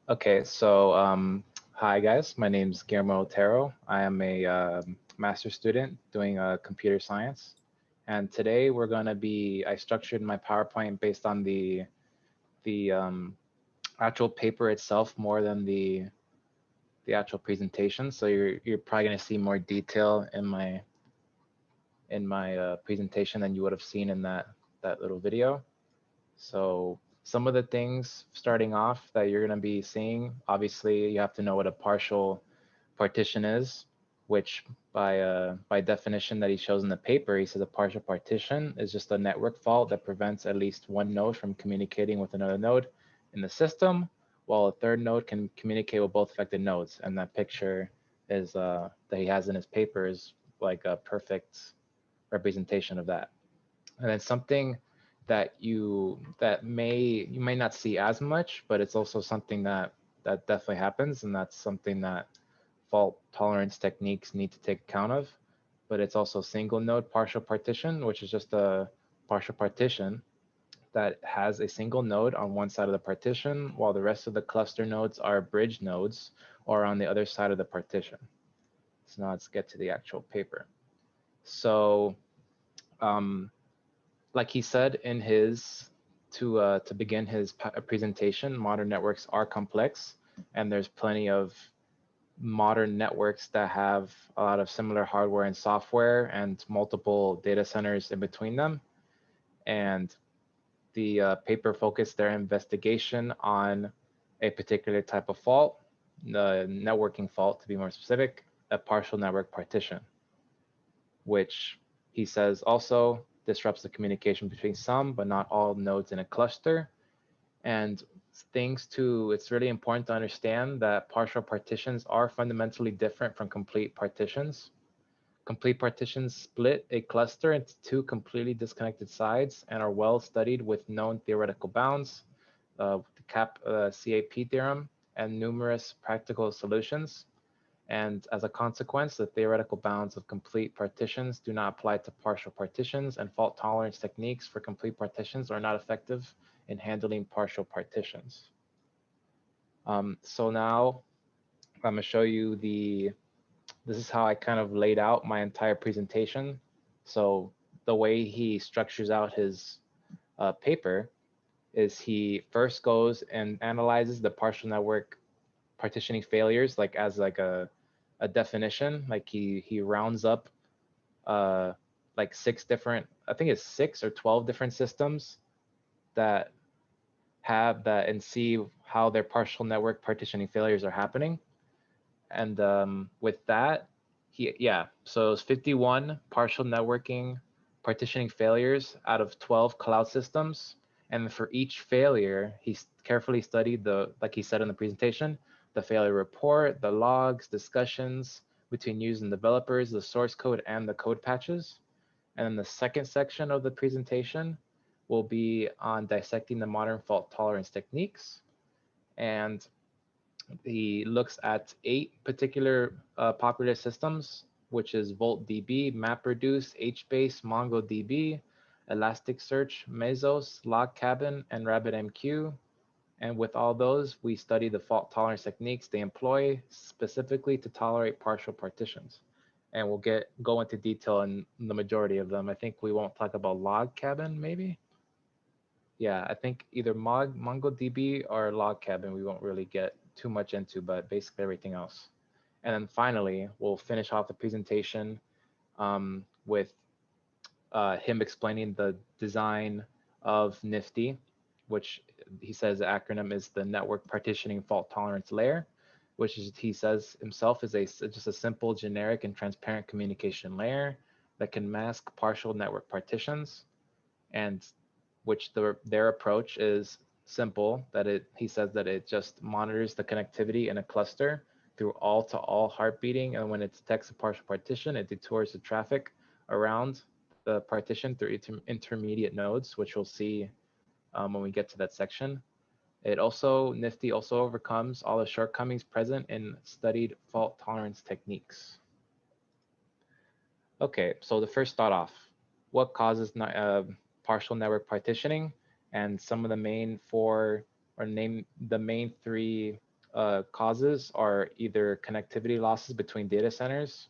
Okay, so hi guys, my name is Guillermo Otero. I am a master's student doing computer science. And today we're gonna I structured my PowerPoint based on the actual paper itself more than the actual presentation. So you're probably gonna see more detail in my presentation than you would have seen in that little video. So some of the things starting off that you're going to be seeing, obviously you have to know what a partial partition is, which by definition that he shows in the paper, he says a partial partition is just a network fault that prevents at least one node from communicating with another node in the system, while a third node can communicate with both affected nodes. And that picture is that he has in his paper is like a perfect representation of that. And then something that you may not see as much, but it's also something that definitely happens, and that's something that fault tolerance techniques need to take account of. But it's also single node partial partition, which is just a partial partition that has a single node on one side of the partition, while the rest of the cluster nodes are bridge nodes or on the other side of the partition. So now let's get to the actual paper. So like he said in his to begin his presentation, modern networks are complex, and there's plenty of modern networks that have a lot of similar hardware and software and multiple data centers in between them. And the paper focused their investigation on a particular type of fault, the networking fault to be more specific, a partial network partition, which he says also disrupts the communication between some but not all nodes in a cluster. And it's really important to understand that partial partitions are fundamentally different from complete partitions. Complete partitions split a cluster into two completely disconnected sides and are well studied with known theoretical bounds, the CAP theorem, and numerous practical solutions. And as a consequence, the theoretical bounds of complete partitions do not apply to partial partitions, and fault tolerance techniques for complete partitions are not effective in handling partial partitions. So now I'm gonna show you this is how I kind of laid out my entire presentation. So the way he structures out his paper is he first goes and analyzes the partial network partitioning failures like as like a definition. Like he rounds up like 6 different, I think it's 6 or 12 different systems that have that, and see how their partial network partitioning failures are happening. And with that, so it's 51 partial networking partitioning failures out of 12 cloud systems. And for each failure, he carefully studied like he said in the presentation, the failure report, the logs, discussions between users and developers, the source code, and the code patches. And then the second section of the presentation will be on dissecting the modern fault tolerance techniques. And he looks at 8 particular popular systems, which is VoltDB, MapReduce, HBase, MongoDB, ElasticSearch, Mesos, Log Cabin, and RabbitMQ. And with all those, we study the fault tolerance techniques they employ specifically to tolerate partial partitions. And we'll go into detail in the majority of them. I think we won't talk about Log Cabin, maybe? Yeah, I think either MongoDB or Log Cabin we won't really get too much into, but basically everything else. And then finally, we'll finish off the presentation with him explaining the design of Nifty, which he says the acronym is the Network Partitioning Fault Tolerance Layer, which is, he says himself, is just a simple, generic, and transparent communication layer that can mask partial network partitions, and which their approach is simple, that he says that it just monitors the connectivity in a cluster through all-to-all heartbeating, and when it detects a partial partition, it detours the traffic around the partition through intermediate nodes, which we'll see when we get to that section. Nifty also overcomes all the shortcomings present in studied fault tolerance techniques. Okay, so to first start off, what causes partial network partitioning? And some of the main 3 causes are either connectivity losses between data centers,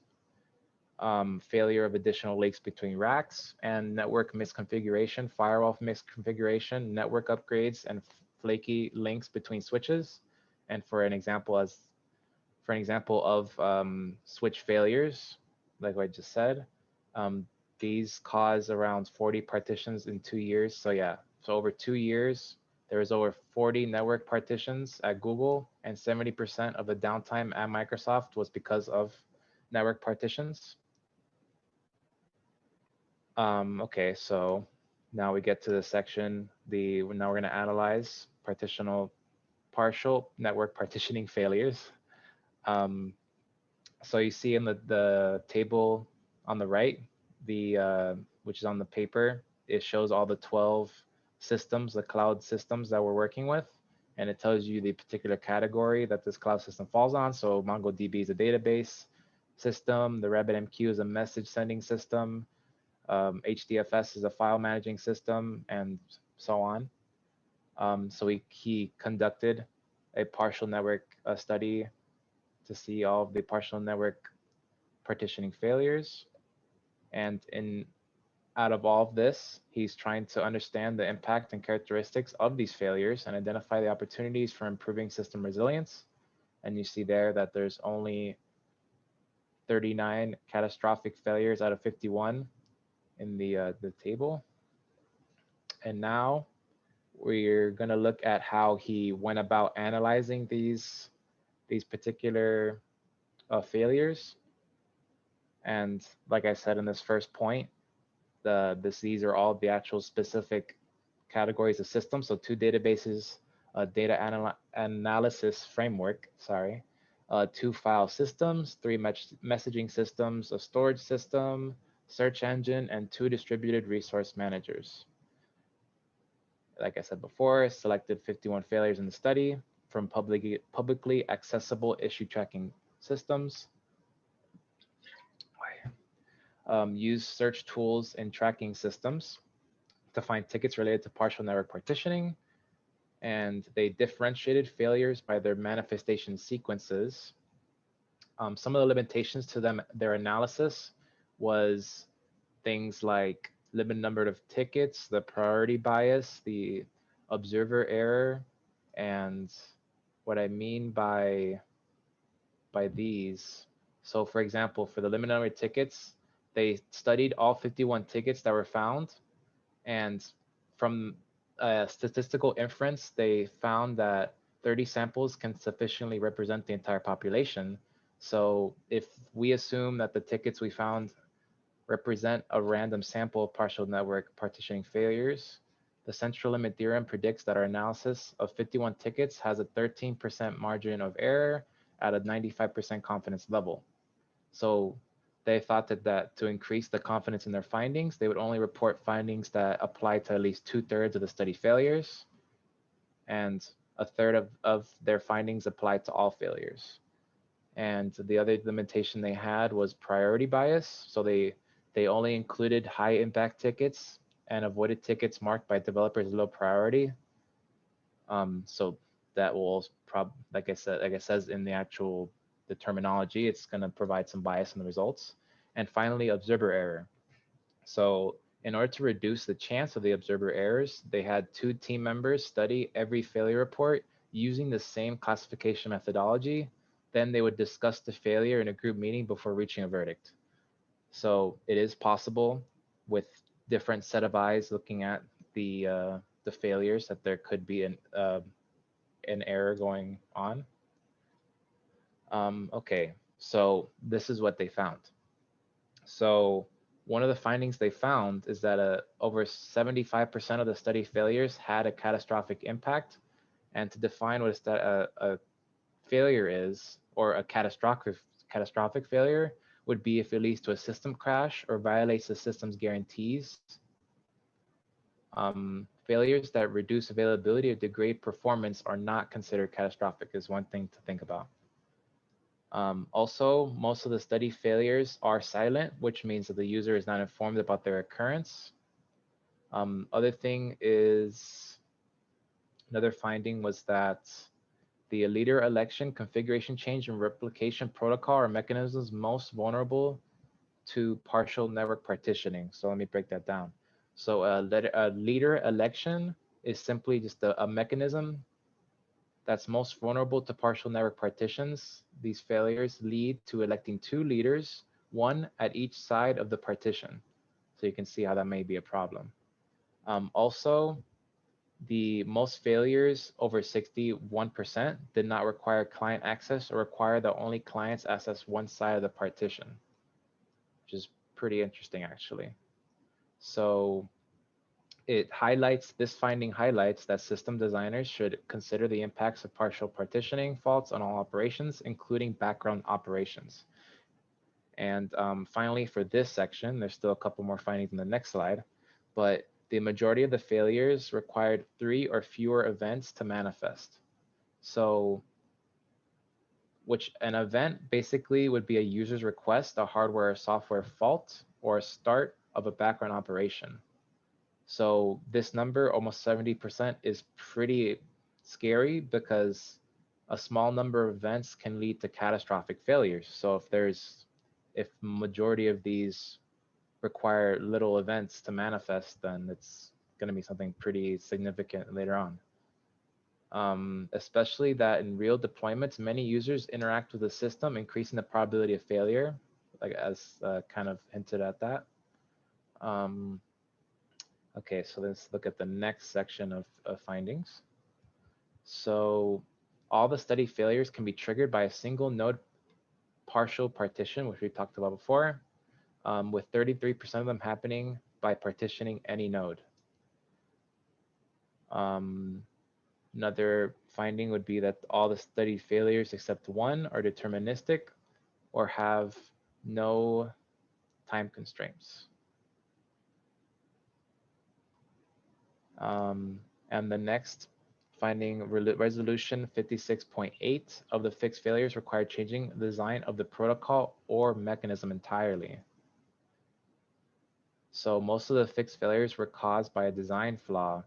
failure of additional links between racks, and network misconfiguration, firewall misconfiguration, network upgrades, and flaky links between switches. And for an example of switch failures, like what I just said, these cause around 40 partitions in 2 years. So yeah, so over 2 years, there was over 40 network partitions at Google, and 70% of the downtime at Microsoft was because of network partitions. Okay, so now we get to the section, now we're gonna analyze partial network partitioning failures. So you see in the table on the right, which is on the paper, it shows all the 12 systems, the cloud systems that we're working with, and it tells you the particular category that this cloud system falls on. So MongoDB is a database system, the RabbitMQ is a message sending system, HDFS is a file managing system, and so on. So he conducted a partial network study to see all of the partial network partitioning failures. And out of all of this, he's trying to understand the impact and characteristics of these failures and identify the opportunities for improving system resilience. And you see there that there's only 39 catastrophic failures out of 51 in the table. And now we're going to look at how he went about analyzing these particular failures. And like I said in this first point, these are all the actual specific categories of systems. So 2 databases, a data analysis framework, 2 file systems, 3 messaging systems, a storage system, search engine, and 2 distributed resource managers. Like I said before, selected 51 failures in the study from publicly accessible issue tracking systems. Use search tools and tracking systems to find tickets related to partial network partitioning. And they differentiated failures by their manifestation sequences. Some of the limitations to their analysis was things like limited number of tickets, the priority bias, the observer error, and what I mean by these. So for example, for the limited number of tickets, they studied all 51 tickets that were found, and from a statistical inference, they found that 30 samples can sufficiently represent the entire population. So if we assume that the tickets we found represent a random sample of partial network partitioning failures, the central limit theorem predicts that our analysis of 51 tickets has a 13% margin of error at a 95% confidence level. So they thought that to increase the confidence in their findings, they would only report findings that apply to at least 2/3 of the study failures, and 1/3 of their findings applied to all failures. And the other limitation they had was priority bias. So they only included high impact tickets and avoided tickets marked by developers low priority. So that will like I said in the terminology, it's going to provide some bias in the results. And finally, observer error. So in order to reduce the chance of the observer errors, they had 2 team members study every failure report using the same classification methodology. Then they would discuss the failure in a group meeting before reaching a verdict. So it is possible with different set of eyes looking at the failures that there could be an error going on. Okay, so this is what they found. So one of the findings they found is that over 75% of the study failures had a catastrophic impact. And to define what a failure is, or a catastrophic failure, would be if it leads to a system crash or violates the system's guarantees. Failures that reduce availability or degrade performance are not considered catastrophic, is one thing to think about. Also, most of the study failures are silent, which means that the user is not informed about their occurrence. Another finding was that the leader election, configuration change, and replication protocol are mechanisms most vulnerable to partial network partitioning. So let me break that down. So a leader election is simply just a mechanism that's most vulnerable to partial network partitions. These failures lead to electing two leaders, one at each side of the partition. So you can see how that may be a problem. Also, the most failures, over 61%, did not require client access or require that only clients access one side of the partition, which is pretty interesting actually. So this finding highlights that system designers should consider the impacts of partial partitioning faults on all operations, including background operations. And finally, for this section, there's still a couple more findings in the next slide, but the majority of the failures required 3 or fewer events to manifest. So, which an event basically would be a user's request, a hardware or software fault, or a start of a background operation. So this number, almost 70%, is pretty scary because a small number of events can lead to catastrophic failures. So if majority of these require little events to manifest, then it's going to be something pretty significant later on. Especially that in real deployments, many users interact with the system, increasing the probability of failure, like as kind of hinted at that. Okay, so let's look at the next section of findings. So all the study failures can be triggered by a single node partial partition, which we talked about before, with 33% of them happening by partitioning any node. Another finding would be that all the study failures except one are deterministic or have no time constraints. And the next finding, resolution 56.8 of the fixed failures required changing the design of the protocol or mechanism entirely. So most of the fixed failures were caused by a design flaw,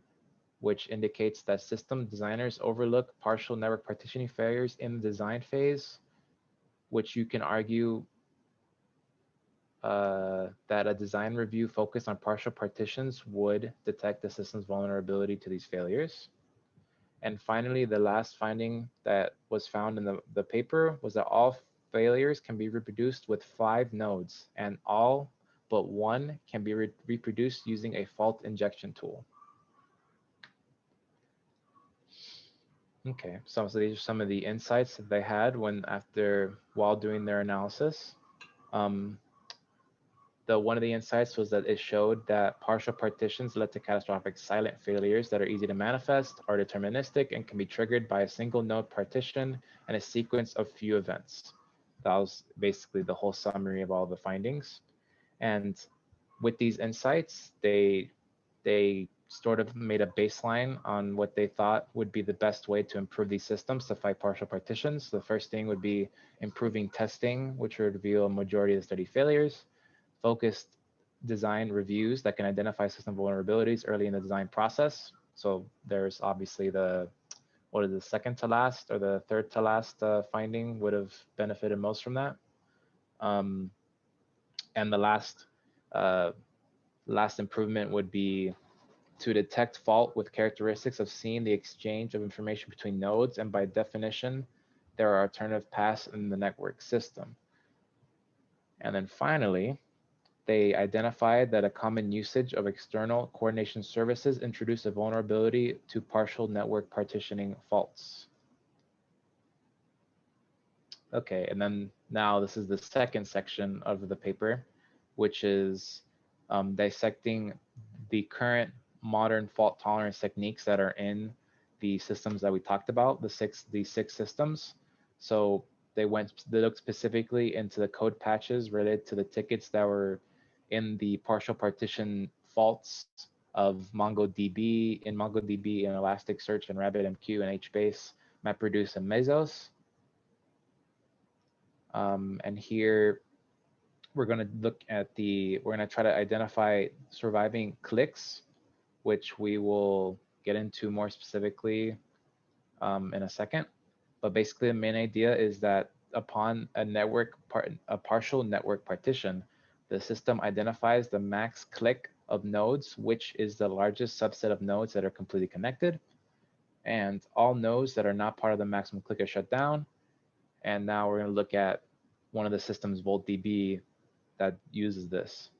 which indicates that system designers overlook partial network partitioning failures in the design phase, which you can argue that a design review focused on partial partitions would detect the system's vulnerability to these failures. And finally, the last finding that was found in the paper was that all failures can be reproduced with 5 nodes, and all but one can be reproduced using a fault injection tool. Okay, so these are some of the insights that they had while doing their analysis. One of the insights was that it showed that partial partitions led to catastrophic silent failures that are easy to manifest, are deterministic, and can be triggered by a single node partition and a sequence of few events. That was basically the whole summary of all the findings. And with these insights, they sort of made a baseline on what they thought would be the best way to improve these systems to fight partial partitions. The first thing would be improving testing, which would reveal a majority of the study failures. Focused design reviews that can identify system vulnerabilities early in the design process. So there's obviously the second to last or the third to last finding would have benefited most from that. And the last improvement would be to detect fault with characteristics of seeing the exchange of information between nodes, and by definition, there are alternative paths in the network system. And then finally, they identified that a common usage of external coordination services introduced a vulnerability to partial network partitioning faults. Okay, and then now this is the second section of the paper, which is dissecting the current modern fault tolerance techniques that are in the systems that we talked about, the six systems. So they looked specifically into the code patches related to the tickets that were in the partial partition faults of MongoDB, and ElasticSearch, and RabbitMQ, and HBase, MapReduce, and Mesos. And here we're going to look at we're going to try to identify surviving cliques, which we will get into more specifically in a second. But basically the main idea is that upon a partial network partition, the system identifies the max clique of nodes, which is the largest subset of nodes that are completely connected. And all nodes that are not part of the maximum clique are shut down. And now we're going to look at one of the systems, VoltDB, that uses this.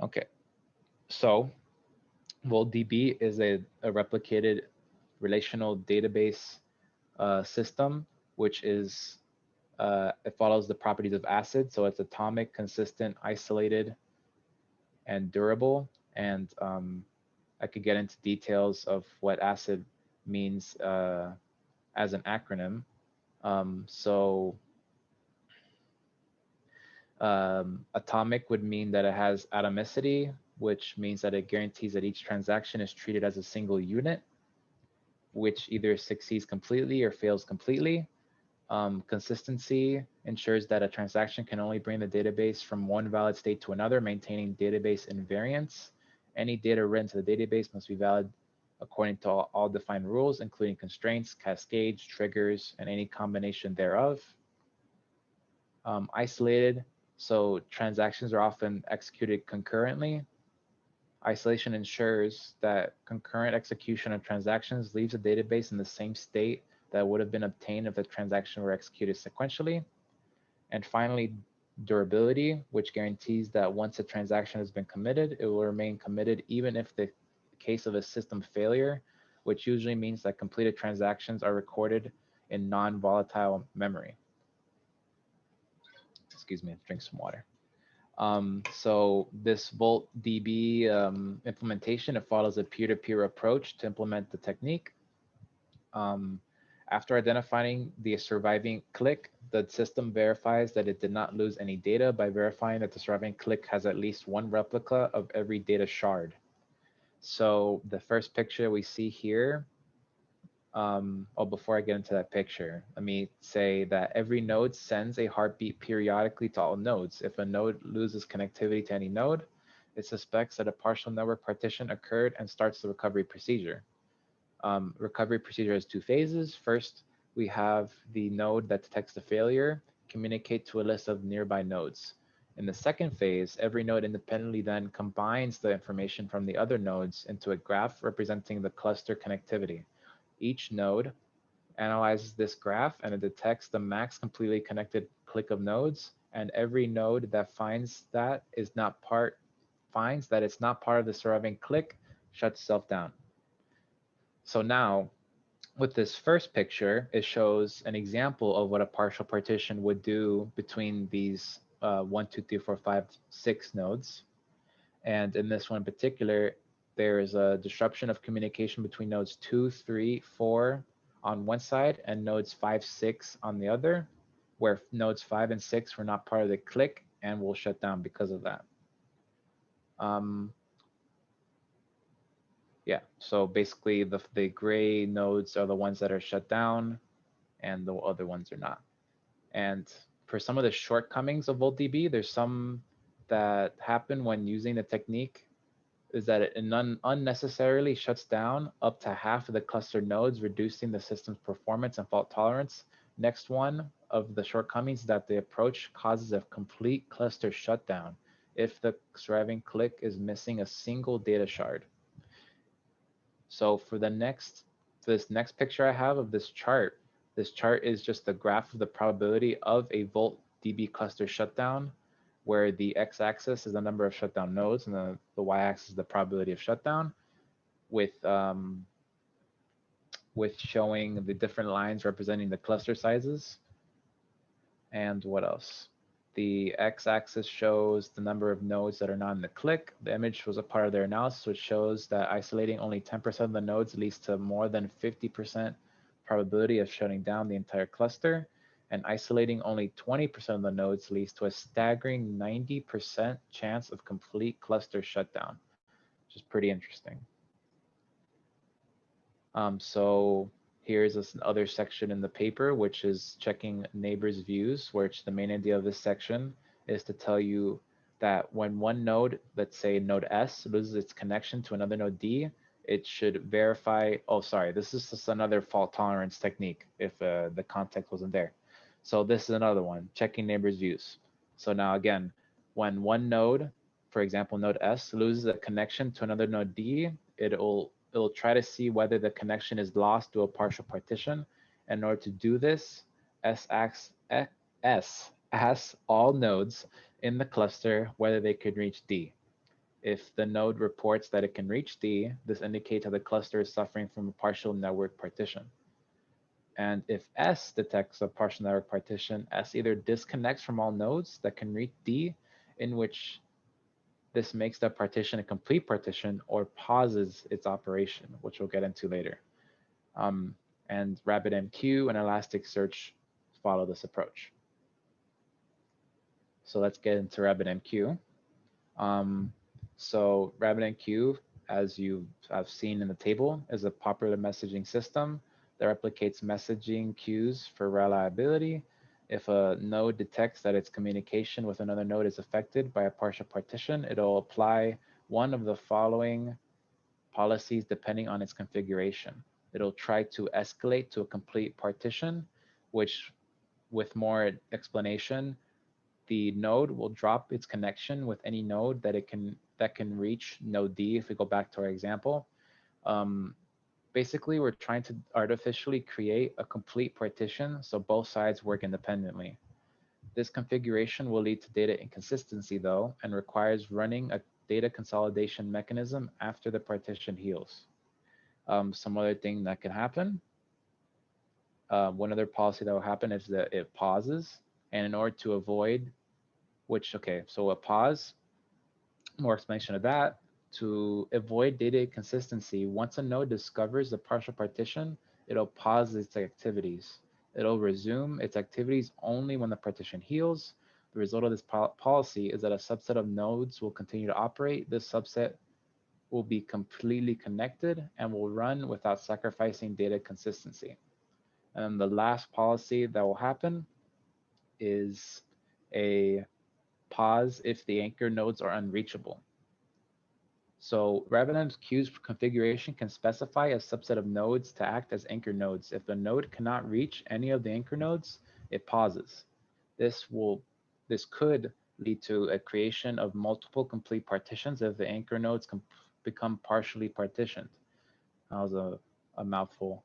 Okay, so VoltDB is a replicated relational database system, which is, it follows the properties of ACID. So it's atomic, consistent, isolated, and durable. And I could get into details of what ACID means as an acronym. Atomic would mean that it has atomicity, which means that it guarantees that each transaction is treated as a single unit, which either succeeds completely or fails completely. Consistency ensures that a transaction can only bring the database from one valid state to another, maintaining database invariance. Any data written to the database must be valid according to all defined rules, including constraints, cascades, triggers, and any combination thereof. Isolated, so transactions are often executed concurrently. Isolation ensures that concurrent execution of transactions leaves the database in the same state that would have been obtained if the transaction were executed sequentially. And finally, durability, which guarantees that once a transaction has been committed, it will remain committed even if the case of a system failure, which usually means that completed transactions are recorded in non-volatile memory. Excuse me, drink some water. So this VoltDB implementation, it follows a peer-to-peer approach to implement the technique. After identifying the surviving clique, the system verifies that it did not lose any data by verifying that the surviving clique has at least one replica of every data shard. So the first picture we see here, before I get into that picture, let me say that every node sends a heartbeat periodically to all nodes. If a node loses connectivity to any node, it suspects that a partial network partition occurred and starts the recovery procedure. Recovery procedure has two phases. First, we have the node that detects the failure communicate to a list of nearby nodes. In the second phase, every node independently then combines the information from the other nodes into a graph representing the cluster connectivity. Each node analyzes this graph and it detects the max completely connected clique of nodes, and every node that finds that it's not part of the surviving clique shuts itself down. So now, with this first picture, it shows an example of what a partial partition would do between these 1, 2, 3, 4, 5, 6 nodes. And in this one in particular, there is a disruption of communication between nodes 2, 3, 4 on one side and nodes 5, 6 on the other, where nodes 5 and 6 were not part of the clique and will shut down because of that. Yeah, so basically the gray nodes are the ones that are shut down and the other ones are not. And for some of the shortcomings of VoltDB, there's some that happen when using the technique, is that it unnecessarily shuts down up to half of the cluster nodes, reducing the system's performance and fault tolerance. Next one of the shortcomings is that the approach causes a complete cluster shutdown if the surviving clique is missing a single data shard. So for this next picture I have of this chart is just a graph of the probability of a VoltDB cluster shutdown, where the x-axis is the number of shutdown nodes and the y-axis is the probability of shutdown, with showing the different lines representing the cluster sizes. And what else? The x-axis shows the number of nodes that are not in the clique. The image was a part of their analysis, which shows that isolating only 10% of the nodes leads to more than 50% probability of shutting down the entire cluster. And isolating only 20% of the nodes leads to a staggering 90% chance of complete cluster shutdown, which is pretty interesting. So here's another section in the paper, which is checking neighbors' views, which the main idea of this section is to tell you that when one node, let's say node S, loses its connection to another node D, it should verify, oh, sorry, this is just another fault tolerance technique if the context wasn't there. So this is another one, checking neighbors' views. So now again, when one node, for example, node S, loses a connection to another node D, it'll try to see whether the connection is lost to a partial partition. In order to do this, S asks all nodes in the cluster whether they could reach D. If the node reports that it can reach D, this indicates that the cluster is suffering from a partial network partition. And if S detects a partial network partition, S either disconnects from all nodes that can reach D, in which this makes the partition a complete partition, or pauses its operation, which we'll get into later. And RabbitMQ and Elasticsearch follow this approach. So let's get into RabbitMQ. So RabbitMQ, as you have seen in the table, is a popular messaging system that replicates messaging queues for reliability. If a node detects that its communication with another node is affected by a partial partition, it'll apply one of the following policies depending on its configuration. It'll try to escalate to a complete partition, which, with more explanation, the node will drop its connection with any node that can reach node D. If we go back to our example, basically we're trying to artificially create a complete partition so both sides work independently. This configuration will lead to data inconsistency though, and requires running a data consolidation mechanism after the partition heals. Some other thing that can happen, one other policy that will happen is that it pauses, and in order to avoid so a pause, more explanation of that. To avoid data consistency, once a node discovers the partial partition, it'll pause its activities. It'll resume its activities only when the partition heals. The result of this policy is that a subset of nodes will continue to operate. This subset will be completely connected and will run without sacrificing data consistency. And the last policy that will happen is a pause if the anchor nodes are unreachable. So RabbitMQ's configuration can specify a subset of nodes to act as anchor nodes. If the node cannot reach any of the anchor nodes, it pauses. This could lead to a creation of multiple complete partitions if the anchor nodes become partially partitioned. That was a mouthful.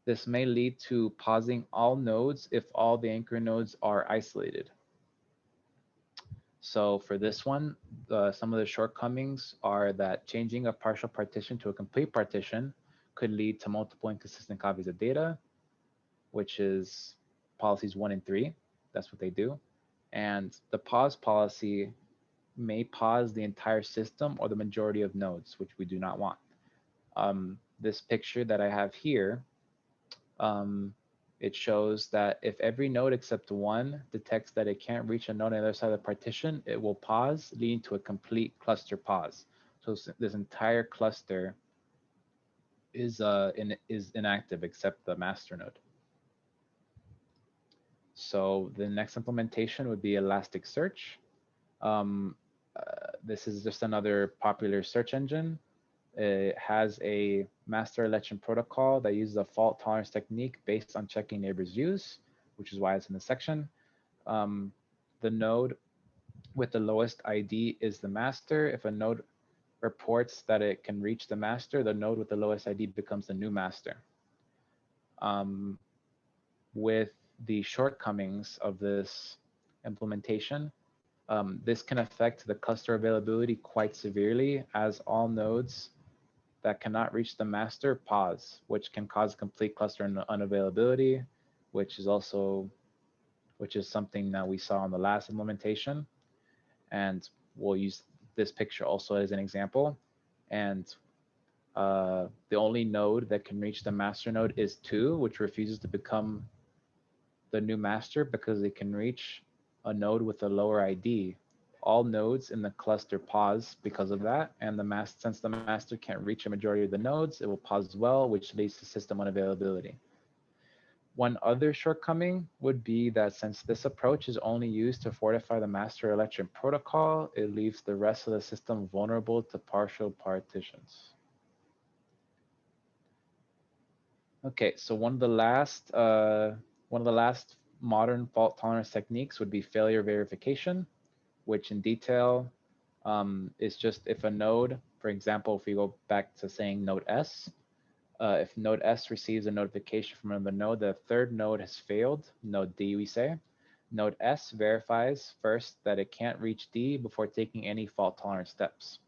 This may lead to pausing all nodes if all the anchor nodes are isolated. So for this one, some of the shortcomings are that changing a partial partition to a complete partition could lead to multiple inconsistent copies of data, which is policies 1 and 3. That's what they do. And the pause policy may pause the entire system or the majority of nodes, which we do not want. This picture that I have here, it shows that if every node except one detects that it can't reach a node on the other side of the partition, it will pause, leading to a complete cluster pause. So this entire cluster is inactive except the master node. So the next implementation would be Elasticsearch. This is just another popular search engine. It has a master election protocol that uses a fault tolerance technique based on checking neighbors' views, which is why it's in the section. The node with the lowest ID is the master. If a node reports that it can reach the master, the node with the lowest ID becomes the new master. With the shortcomings of this implementation, this can affect the cluster availability quite severely, as all nodes that cannot reach the master pause, which can cause complete cluster unavailability, which is something that we saw in the last implementation. And we'll use this picture also as an example. And the only node that can reach the master node is 2, which refuses to become the new master because it can reach a node with a lower ID. All nodes in the cluster pause because of that, and since the master can't reach a majority of the nodes, it will pause as well, which leads to system unavailability. One other shortcoming would be that since this approach is only used to fortify the master election protocol, it leaves the rest of the system vulnerable to partial partitions. Okay, so one of the last modern fault tolerance techniques would be failure verification, which in detail is just if a node, for example, if we go back to saying node S, if node S receives a notification from another node that a third node has failed, node D we say, node S verifies first that it can't reach D before taking any fault tolerant steps.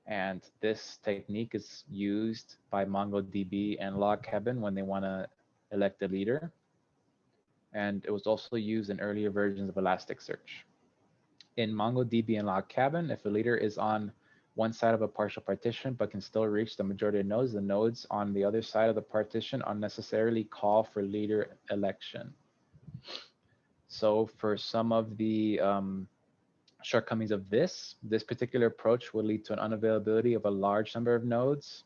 And this technique is used by MongoDB and Log Cabin when they want to elect a leader. And it was also used in earlier versions of Elasticsearch. In MongoDB and Log Cabin, if a leader is on one side of a partial partition but can still reach the majority of nodes, the nodes on the other side of the partition unnecessarily call for leader election. So for some of the shortcomings of this particular approach will lead to an unavailability of a large number of nodes.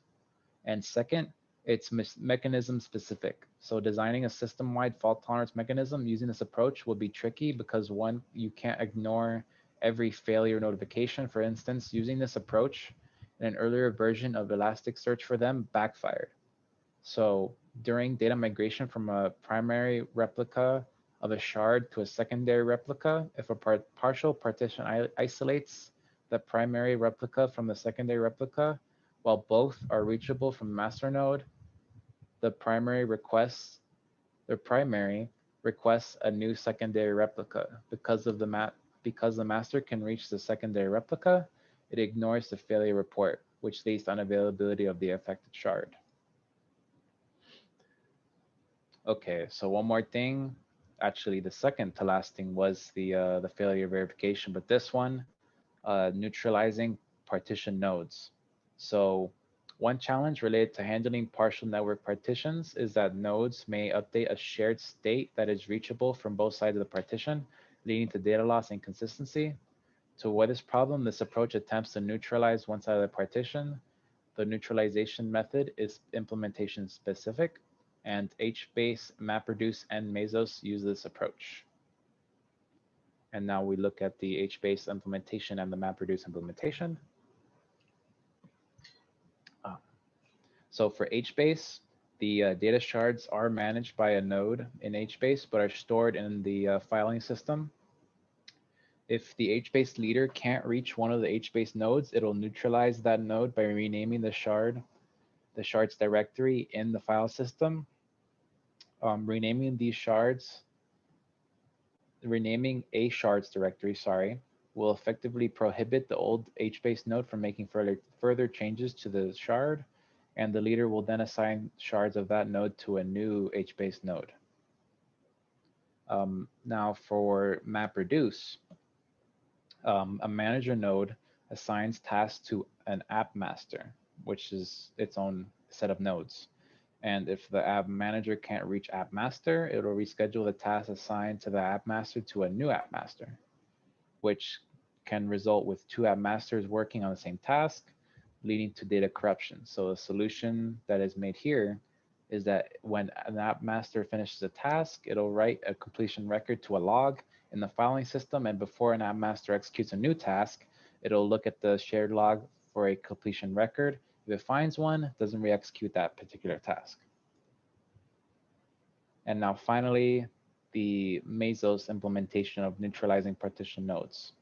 And second, it's mechanism specific. So designing a system-wide fault tolerance mechanism using this approach will be tricky because one, you can't ignore every failure notification. For instance, using this approach in an earlier version of Elasticsearch for them backfired. So during data migration from a primary replica of a shard to a secondary replica, if a partial partition isolates the primary replica from the secondary replica, while both are reachable from the master node, the primary requests a new secondary replica. Because the master can reach the secondary replica, it ignores the failure report, which leads to unavailability of the affected shard. Okay, so one more thing. Actually, the second to last thing was the failure verification, but this one, neutralizing partition nodes. So one challenge related to handling partial network partitions is that nodes may update a shared state that is reachable from both sides of the partition, leading to data loss and inconsistency. To avoid this problem, this approach attempts to neutralize one side of the partition. The neutralization method is implementation specific, and HBase, MapReduce, and Mesos use this approach. And now we look at the HBase implementation and the MapReduce implementation. So for HBase, the data shards are managed by a node in HBase, but are stored in the filing system. If the HBase leader can't reach one of the HBase nodes, it'll neutralize that node by renaming the shard's directory in the file system. Renaming a shard's directory, will effectively prohibit the old HBase node from making further changes to the shard, and the leader will then assign shards of that node to a new HBase node. Now for MapReduce, a manager node assigns tasks to an app master, which is its own set of nodes. And if the app manager can't reach app master, it will reschedule the task assigned to the app master to a new app master, which can result with two app masters working on the same task, leading to data corruption. So the solution that is made here is that when an app master finishes a task, it'll write a completion record to a log in the filing system, and before an app master executes a new task, it'll look at the shared log for a completion record. If it finds one, it doesn't re-execute that particular task. And now finally, the Mesos implementation of neutralizing partition nodes.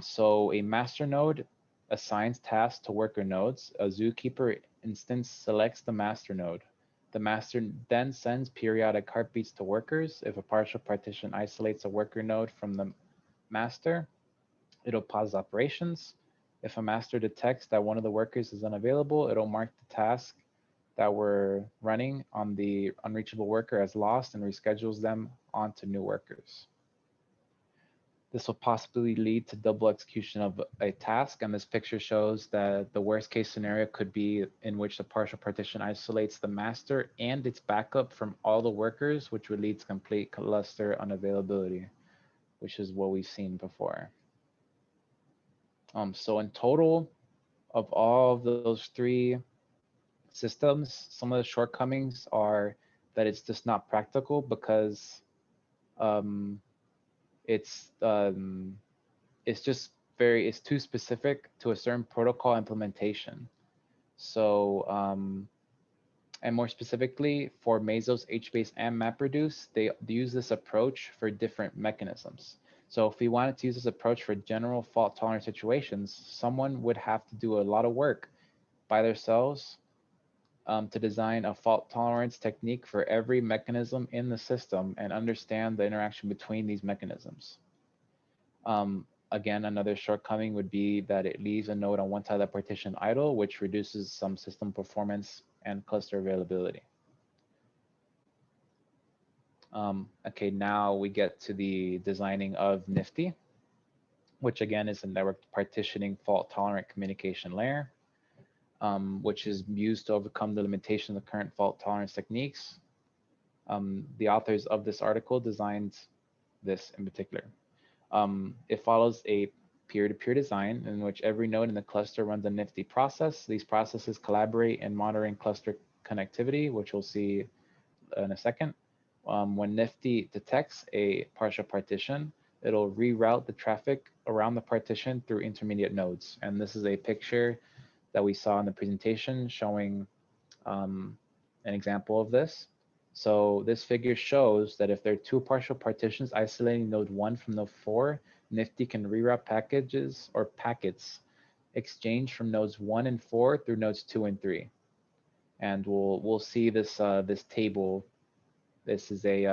So a master node assigns tasks to worker nodes. A zookeeper instance selects the master node. The master then sends periodic heartbeats to workers. If a partial partition isolates a worker node from the master, it'll pause operations. If a master detects that one of the workers is unavailable, it'll mark the task that were running on the unreachable worker as lost and reschedules them onto new workers. This will possibly lead to double execution of a task, and this picture shows that the worst case scenario could be in which the partial partition isolates the master and its backup from all the workers, which would lead to complete cluster unavailability, which is what we've seen before. So in total, of all of those three systems, some of the shortcomings are that it's just not practical because it's too specific to a certain protocol implementation. So And more specifically, for Mesos, HBase, and MapReduce, they use this approach for different mechanisms. So if we wanted to use this approach for general fault-tolerant situations, someone would have to do a lot of work by themselves to design a fault tolerance technique for every mechanism in the system and understand the interaction between these mechanisms. Again, another shortcoming would be that it leaves a node on one side of the partition idle, which reduces some system performance and cluster availability. Okay, now we get to the designing of Nifty, which again is a network partitioning fault tolerant communication layer, which is used to overcome the limitation of the current fault tolerance techniques. The authors of this article designed this in particular. It follows a peer-to-peer design in which every node in the cluster runs a Nifty process. These processes collaborate in monitoring cluster connectivity, which we'll see in a second. When Nifty detects a partial partition, it'll reroute the traffic around the partition through intermediate nodes. And this is a picture that we saw in the presentation showing an example of this. So this figure shows that if there are two partial partitions isolating node 1 from node 4, Nifty can reroute packages or packets exchanged from nodes 1 and 4 through nodes 2 and 3. And we'll see this this table. This is a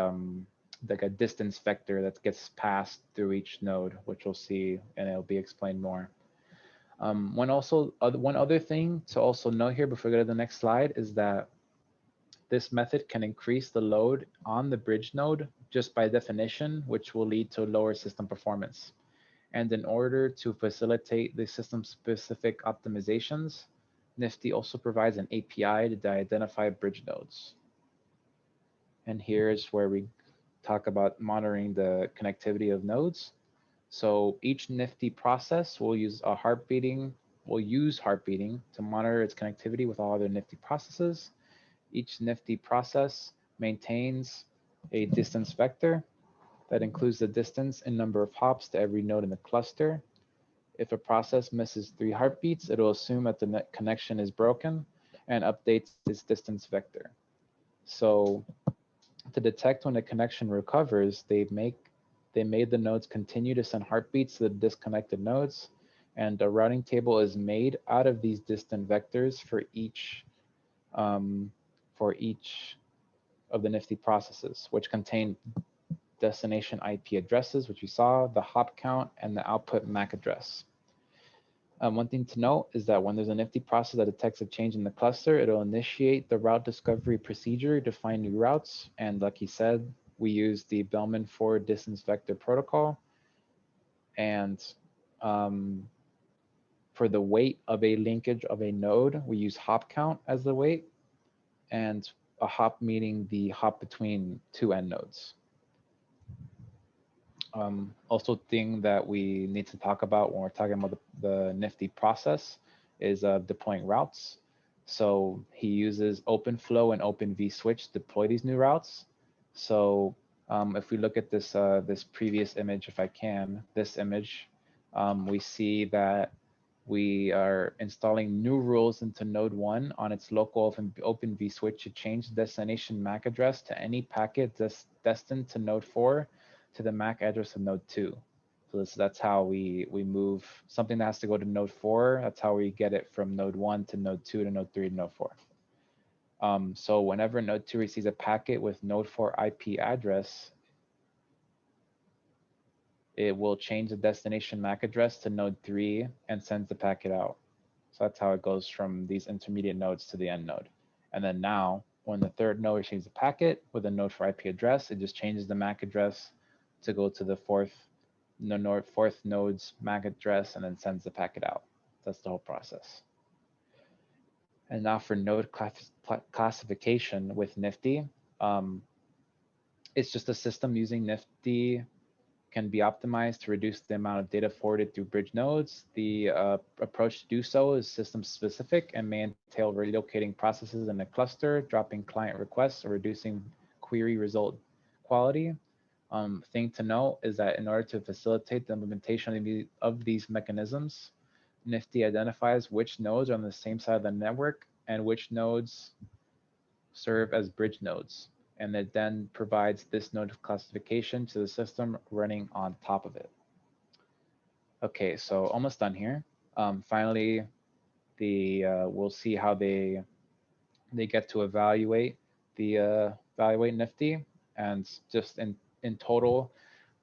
like a distance vector that gets passed through each node, which we'll see, and it'll be explained more. One other thing to also note here before we go to the next slide is that this method can increase the load on the bridge node just by definition, which will lead to lower system performance. And in order to facilitate the system-specific optimizations, Nifty also provides an API to identify bridge nodes. And here's where we talk about monitoring the connectivity of nodes. So each Nifty process will use heart beating to monitor its connectivity with all other Nifty processes. Each Nifty process maintains a distance vector that includes the distance and number of hops to every node in the cluster. If a process misses 3 heartbeats, it will assume that the net connection is broken and updates its distance vector. So to detect when a connection recovers, they made the nodes continue to send heartbeats to the disconnected nodes, and a routing table is made out of these distant vectors for each of the Nifty processes, which contain destination IP addresses, which we saw, the hop count, and the output MAC address. One thing to note is that when there's a Nifty process that detects a change in the cluster, it'll initiate the route discovery procedure to find new routes. And like he said, we use the Bellman forward distance vector protocol. And for the weight of a linkage of a node, we use hop count as the weight, and a hop meaning the hop between two end nodes. Also, thing that we need to talk about when we're talking about the Nifty process is deploying routes. So he uses OpenFlow and OpenVSwitch to deploy these new routes. So if we look at this this previous image, if I can, this image, we see that we are installing new rules into node 1 on its local OpenVSwitch to change the destination MAC address to any packet destined to node 4 to the MAC address of node 2. So that's how we move something that has to go to node 4. That's how we get it from node 1 to node 2 to node 3 to node 4. So whenever node 2 receives a packet with node 4 IP address, it will change the destination MAC address to node 3 and sends the packet out. So that's how it goes from these intermediate nodes to the end node. And then now, when the third node receives a packet with a node 4 IP address, it just changes the MAC address to go to the fourth node's MAC address and then sends the packet out. That's the whole process. And now for node classification with Nifty, it's just a system using Nifty can be optimized to reduce the amount of data forwarded through bridge nodes. The approach to do so is system specific and may entail relocating processes in a cluster, dropping client requests, or reducing query result quality. Thing to note is that in order to facilitate the implementation of these mechanisms, Nifty identifies which nodes are on the same side of the network and which nodes serve as bridge nodes, and it then provides this node classification to the system running on top of it. Okay, so almost done here. Finally, we'll see how they get to evaluate evaluate Nifty, and just in total,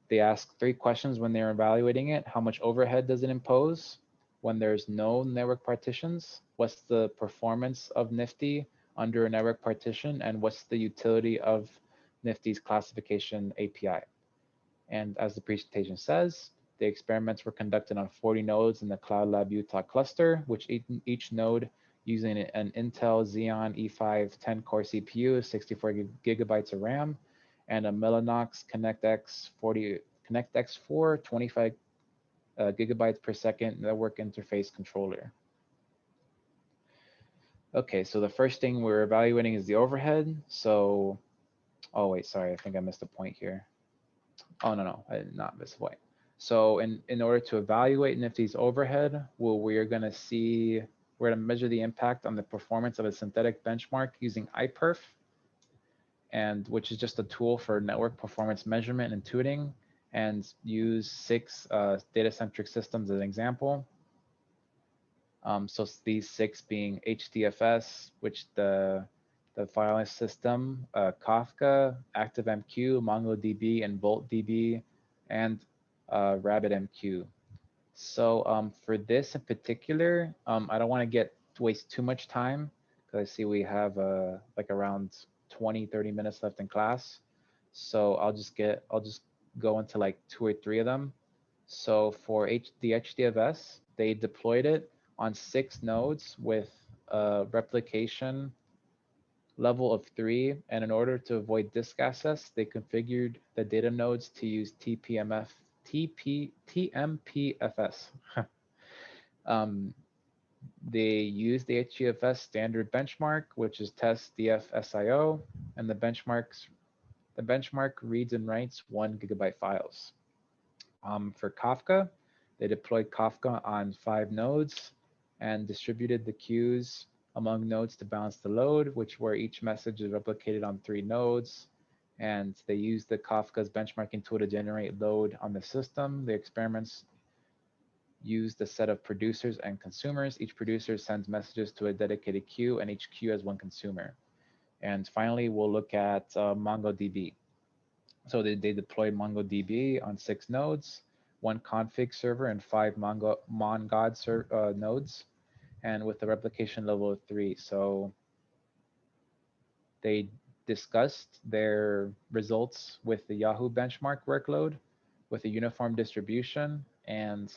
they ask 3 questions when they're evaluating it. How much overhead does it impose when there's no network partitions? What's the performance of Nifty under a network partition? And what's the utility of Nifty's classification API? And as the presentation says, the experiments were conducted on 40 nodes in the Cloud Lab Utah cluster, which each node using an Intel Xeon E5 10-core CPU, 64 gigabytes of RAM, and a Mellanox ConnectX-4 25 gigabytes per second network interface controller. Okay, so the first thing we're evaluating is the overhead. So, oh wait, sorry, I think I missed a point here. Oh, no, I did not miss a point. So in order to evaluate Nifty's overhead, we're going to measure the impact on the performance of a synthetic benchmark using iPerf, and which is just a tool for network performance measurement and tuning, and use 6 data-centric systems as an example. So these 6 being HDFS, which the filing system, Kafka, ActiveMQ, MongoDB, and VoltDB, and RabbitMQ. So for this in particular, I don't want to waste too much time, because I see we have like around 20-30 minutes left in class. So I'll just go into like 2 or 3 of them. So for the HDFS, they deployed it on 6 nodes with a replication level of 3, and in order to avoid disk access, they configured the data nodes to use TMPFS. They use the HDFS standard benchmark, which is test df-sio, and the benchmark reads and writes 1 gigabyte files. For Kafka, they deployed Kafka on 5 nodes and distributed the queues among nodes to balance the load, where each message is replicated on 3 nodes. And they used the Kafka's benchmarking tool to generate load on the system. The experiments used a set of producers and consumers. Each producer sends messages to a dedicated queue, and each queue has 1 consumer. And finally, we'll look at MongoDB. So they deployed MongoDB on 6 nodes, 1 config server, and 5 mongod nodes, and with a replication level of 3. So they discussed their results with the Yahoo benchmark workload with a uniform distribution, and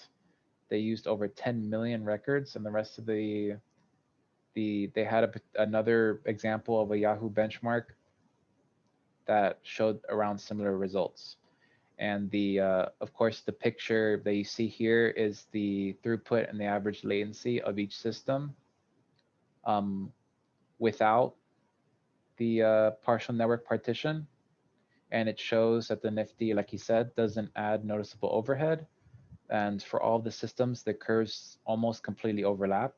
they used over 10 million records, and the rest of they had another example of a Yahoo benchmark that showed around similar results. And of course, the picture that you see here is the throughput and the average latency of each system without the partial network partition. And it shows that the Nifty, like he said, doesn't add noticeable overhead. And for all the systems, the curves almost completely overlap.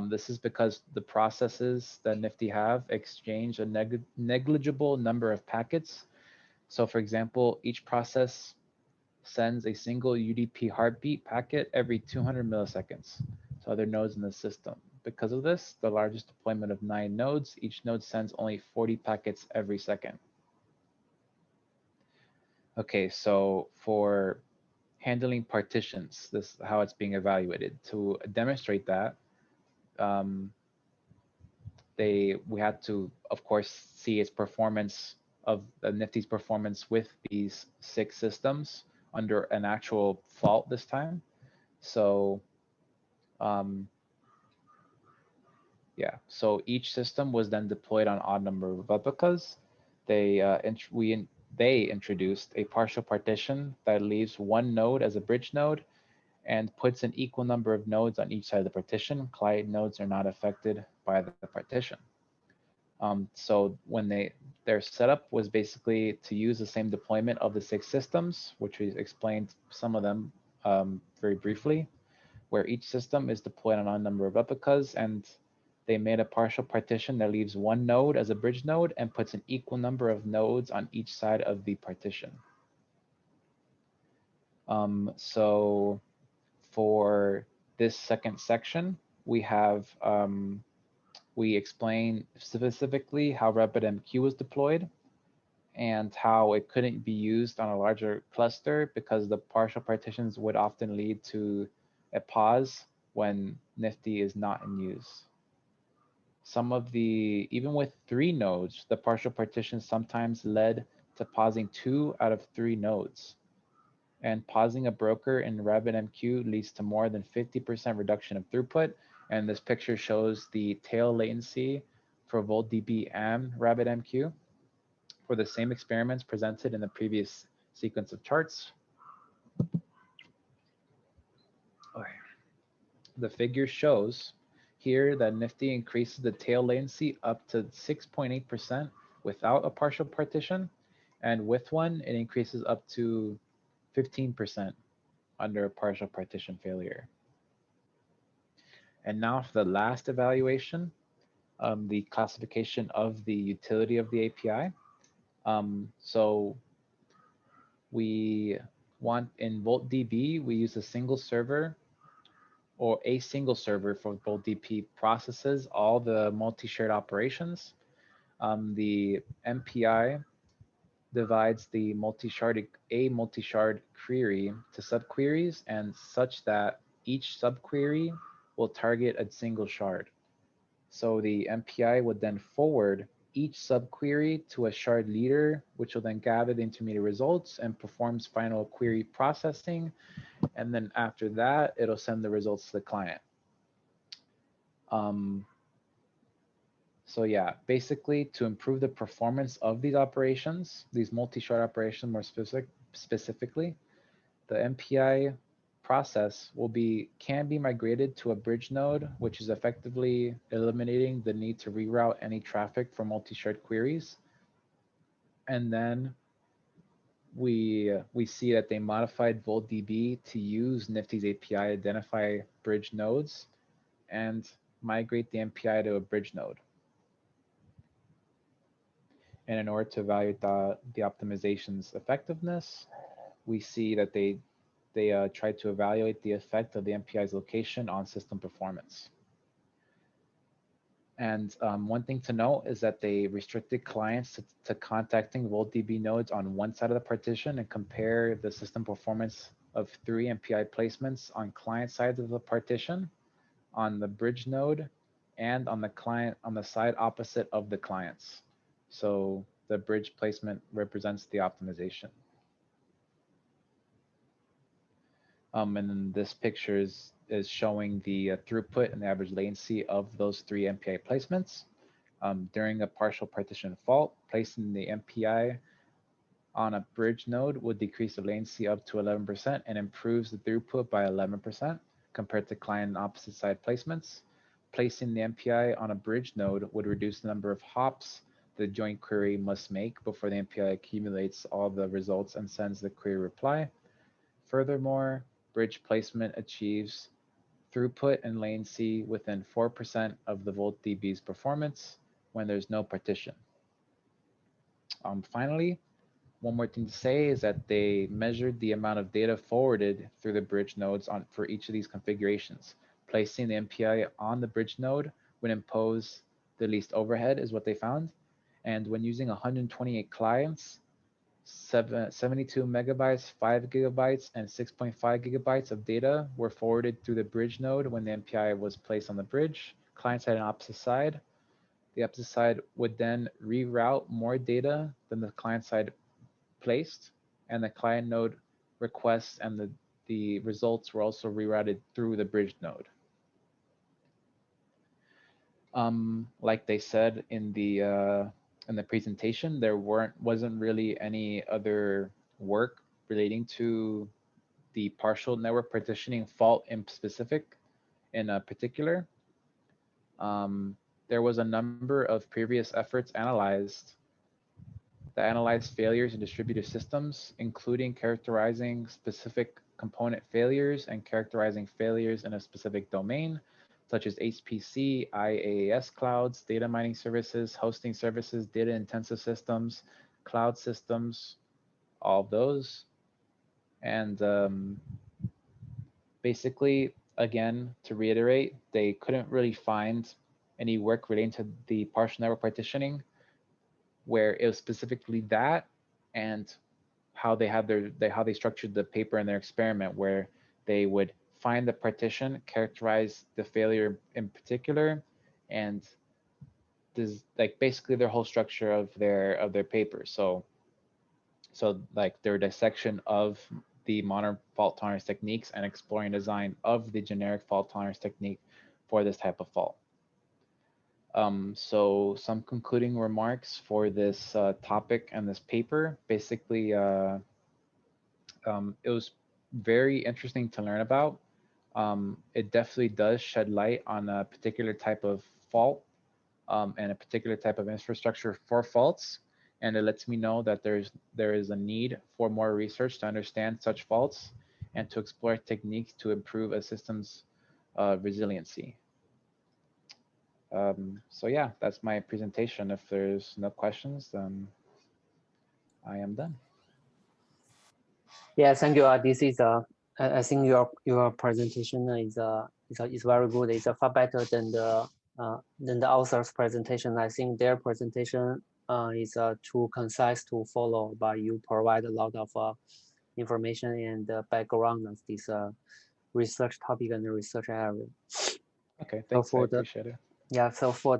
This is because the processes that Nifty have exchange a negligible number of packets. So for example, each process sends a single UDP heartbeat packet every 200 milliseconds to other nodes in the system. Because of this, the largest deployment of 9 nodes, each node sends only 40 packets every second. Okay, so for handling partitions, this is how it's being evaluated. To demonstrate that, we had to, of course, see its performance of Nifty's performance with these 6 systems under an actual fault this time. So yeah, so each system was then deployed on odd number of replicas. They introduced a partial partition that leaves 1 node as a bridge node and puts an equal number of nodes on each side of the partition. Client nodes are not affected by the partition. So when their setup was basically to use the same deployment of the 6 systems, which we explained some of them very briefly, where each system is deployed on a number of replicas, and They made a partial partition that leaves one node as a bridge node and puts an equal number of nodes on each side of the partition. So for this second section, we have we explain specifically how RabbitMQ was deployed and how it couldn't be used on a larger cluster because the partial partitions would often lead to a pause when Nifty is not in use. Some of the, even with 3 nodes, the partial partition sometimes led to pausing 2 out of 3 nodes. And pausing a broker in RabbitMQ leads to more than 50% reduction of throughput. And this picture shows the tail latency for VoltDB and RabbitMQ for the same experiments presented in the previous sequence of charts. Okay. The figure shows here that Nifty increases the tail latency up to 6.8% without a partial partition, and with one, it increases up to 15% under a partial partition failure. And now for the last evaluation, the classification of the utility of the API. So we want in VoltDB, we use a single server or a single server for VoltDB processes all the multi-shared operations. The MPI divides the multi-shard query to subqueries and such that each subquery will target a single shard. So the MPI would then forward each subquery to a shard leader, which will then gather the intermediate results and performs final query processing. And then after that, it'll send the results to the client. So yeah, basically to improve the performance of these operations, these multi-shard operations more specifically, the MPI process can be migrated to a bridge node, which is effectively eliminating the need to reroute any traffic for multi-shard queries. And then we see that they modified VoltDB to use Nifty's API to identify bridge nodes and migrate the MPI to a bridge node. And in order to evaluate the optimization's effectiveness, we see that they tried to evaluate the effect of the MPI's location on system performance. And one thing to note is that they restricted clients to contacting VoltDB nodes on one side of the partition and compare the system performance of 3 MPI placements on client sides of the partition, on the bridge node, and on the side opposite of the clients. So the bridge placement represents the optimization. And then this picture is showing the throughput and the average latency of those 3 MPI placements. During a partial partition fault, placing the MPI on a bridge node would decrease the latency up to 11% and improves the throughput by 11% compared to client and opposite side placements. Placing the MPI on a bridge node would reduce the number of hops the joint query must make before the MPI accumulates all the results and sends the query reply. Furthermore, bridge placement achieves throughput and latency within 4% of the VoltDB's performance when there's no partition. Finally, one more thing to say is that they measured the amount of data forwarded through the bridge nodes for each of these configurations. Placing the MPI on the bridge node would impose the least overhead is what they found. And when using 128 clients, 72 megabytes, 5 gigabytes, and 6.5 gigabytes of data were forwarded through the bridge node when the MPI was placed on the bridge. Clients had an opposite side. The opposite side would then reroute more data than the client side placed, and the client node requests and the results were also rerouted through the bridge node. Like they said in the presentation, there wasn't really any other work relating to the partial network partitioning fault in particular. There was a number of previous efforts that analyzed failures in distributed systems, including characterizing specific component failures and characterizing failures in a specific domain. such as HPC, IaaS clouds, data mining services, hosting services, data intensive systems, cloud systems, all of those. And basically, again, to reiterate, they couldn't really find any work relating to the partial network partitioning where it was specifically that, and how they had how they structured the paper in their experiment, where they would find the partition, characterize the failure in particular, and this like basically their whole structure of their paper. So like their dissection of the modern fault tolerance techniques and exploring design of the generic fault tolerance technique for this type of fault. So some concluding remarks for this topic and this paper. Basically, it was very interesting to learn about. It definitely does shed light on a particular type of fault and a particular type of infrastructure for faults. And it lets me know that there is a need for more research to understand such faults and to explore techniques to improve a system's resiliency. So yeah, that's my presentation. If there's no questions, then I am done. Yeah, thank you. This is I think your presentation is very good. It's far better than the author's presentation. I think their presentation is too concise to follow, but you provide a lot of information and background of this research topic and research area. Okay, thanks. So I appreciate it. Yeah, so for